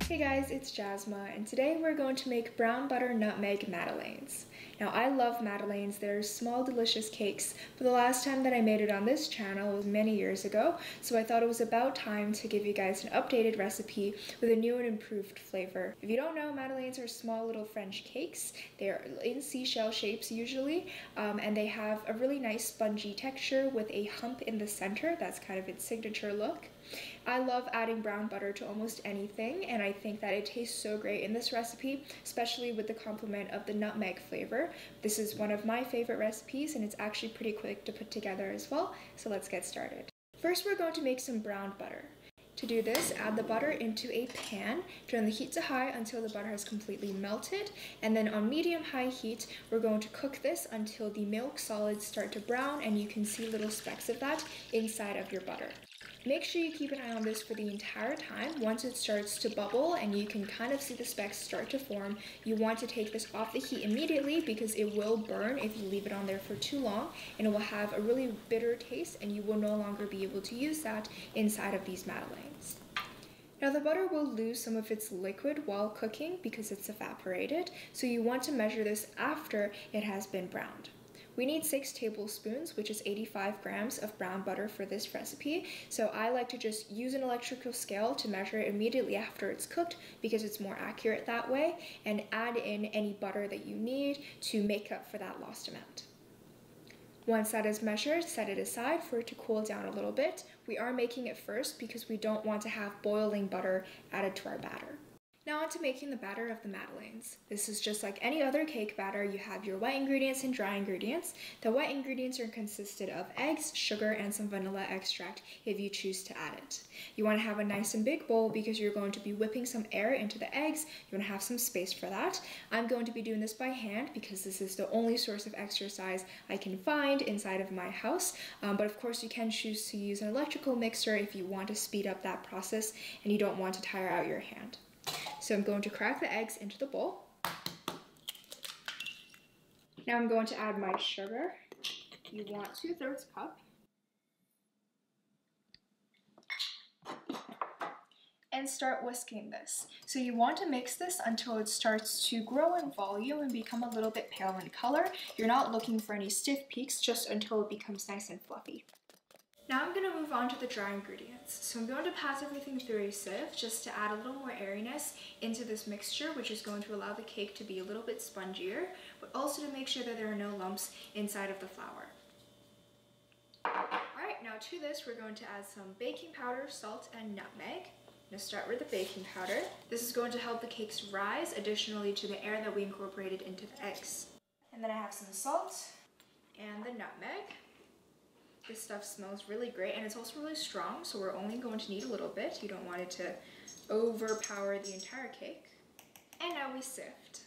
Hey guys, it's Jasma, and today we're going to make brown butter nutmeg madeleines. Now I love madeleines. They're small delicious cakes, but the last time that I made it on this channel was many years ago, so I thought it was about time to give you guys an updated recipe with a new and improved flavor. If you don't know, madeleines are small little French cakes. They're in seashell shapes usually, and they have a really nice spongy texture with a hump in the center. That's kind of its signature look. I love adding brown butter to almost anything, and I think that it tastes so great in this recipe, especially with the complement of the nutmeg flavor. This is one of my favorite recipes, and it's actually pretty quick to put together as well, so let's get started. First, we're going to make some brown butter. To do this, add the butter into a pan, turn the heat to high until the butter has completely melted, and then on medium-high heat, we're going to cook this until the milk solids start to brown and you can see little specks of that inside of your butter. Make sure you keep an eye on this for the entire time. Once it starts to bubble and you can kind of see the specks start to form, you want to take this off the heat immediately because it will burn if you leave it on there for too long, and it will have a really bitter taste and you will no longer be able to use that inside of these madeleines. Now the butter will lose some of its liquid while cooking because it's evaporated, so you want to measure this after it has been browned. We need 6 tablespoons, which is 85 grams of brown butter for this recipe, so I like to just use an electrical scale to measure it immediately after it's cooked because it's more accurate that way, and add in any butter that you need to make up for that lost amount. Once that is measured, set it aside for it to cool down a little bit. We are making it first because we don't want to have boiling butter added to our batter. Now on to making the batter of the madeleines. This is just like any other cake batter. You have your wet ingredients and dry ingredients. The wet ingredients are consisted of eggs, sugar, and some vanilla extract if you choose to add it. You want to have a nice and big bowl because you're going to be whipping some air into the eggs. You want to have some space for that. I'm going to be doing this by hand because this is the only source of exercise I can find inside of my house. But of course you can choose to use an electrical mixer if you want to speed up that process and you don't want to tire out your hand. So I'm going to crack the eggs into the bowl. Now I'm going to add my sugar. You want 2/3 cup. And start whisking this. So you want to mix this until it starts to grow in volume and become a little bit pale in color. You're not looking for any stiff peaks, just until it becomes nice and fluffy. Now I'm going to move on to the dry ingredients. So I'm going to pass everything through a sieve just to add a little more airiness into this mixture, which is going to allow the cake to be a little bit spongier, but also to make sure that there are no lumps inside of the flour. Alright, now to this we're going to add some baking powder, salt, and nutmeg. I'm going to start with the baking powder. This is going to help the cakes rise additionally to the air that we incorporated into the eggs. And then I have some salt and the nutmeg. This stuff smells really great and it's also really strong, so we're only going to need a little bit. You don't want it to overpower the entire cake. And now we sift.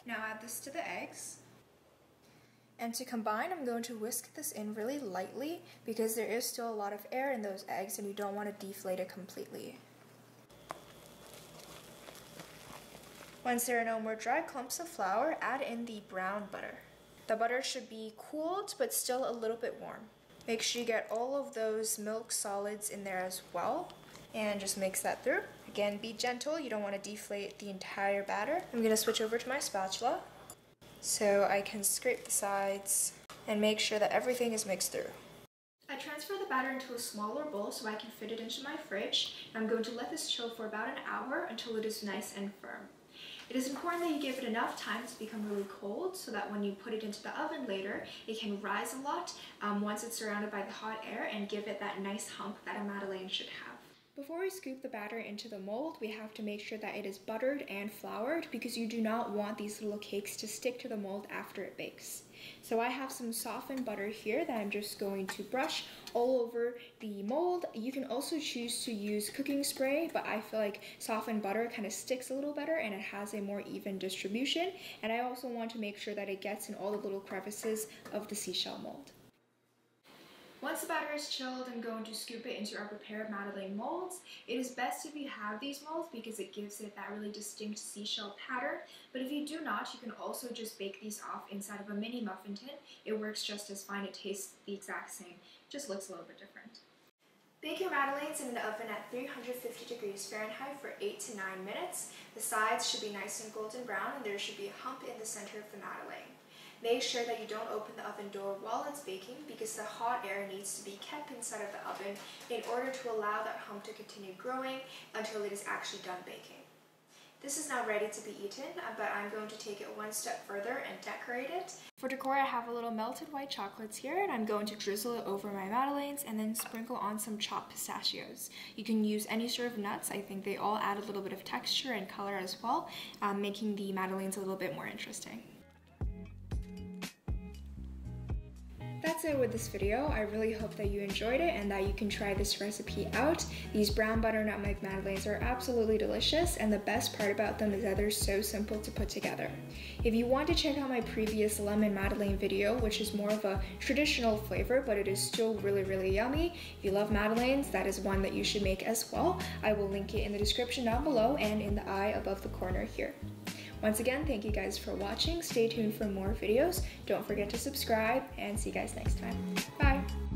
Now add this to the eggs. And to combine, I'm going to whisk this in really lightly because there is still a lot of air in those eggs and you don't want to deflate it completely. Once there are no more dry clumps of flour, add in the brown butter. The butter should be cooled, but still a little bit warm. Make sure you get all of those milk solids in there as well, and just mix that through. Again, be gentle, you don't want to deflate the entire batter. I'm gonna switch over to my spatula so I can scrape the sides and make sure that everything is mixed through. I transfer the batter into a smaller bowl so I can fit it into my fridge. I'm going to let this chill for about an hour until it is nice and firm. It is important that you give it enough time to become really cold so that when you put it into the oven later, it can rise a lot once it's surrounded by the hot air and give it that nice hump that a madeleine should have. Before we scoop the batter into the mold, we have to make sure that it is buttered and floured because you do not want these little cakes to stick to the mold after it bakes. So I have some softened butter here that I'm just going to brush all over the mold. You can also choose to use cooking spray, but I feel like softened butter kind of sticks a little better and it has a more even distribution. And I also want to make sure that it gets in all the little crevices of the seashell mold. Once the batter is chilled, I'm going to scoop it into our prepared madeleine molds. It is best if you have these molds because it gives it that really distinct seashell pattern, but if you do not, you can also just bake these off inside of a mini muffin tin. It works just as fine, it tastes the exact same, just looks a little bit different. Bake your madeleines in an oven at 350 degrees Fahrenheit for 8 to 9 minutes. The sides should be nice and golden brown and there should be a hump in the center of the madeleine. Make sure that you don't open the oven door while it's baking because the hot air needs to be kept inside of the oven in order to allow that hump to continue growing until it is actually done baking. This is now ready to be eaten, but I'm going to take it one step further and decorate it. For decor, I have a little melted white chocolates here, and I'm going to drizzle it over my madeleines and then sprinkle on some chopped pistachios. You can use any sort of nuts. I think they all add a little bit of texture and color as well, making the madeleines a little bit more interesting. That's it with this video. I really hope that you enjoyed it and that you can try this recipe out. These brown butter nutmeg madeleines are absolutely delicious, and the best part about them is that they're so simple to put together. If you want to check out my previous lemon madeleine video, which is more of a traditional flavor, but it is still really yummy. If you love madeleines, that is one that you should make as well. I will link it in the description down below and in the eye above the corner here. Once again, thank you guys for watching. Stay tuned for more videos. Don't forget to subscribe and see you guys next time. Bye!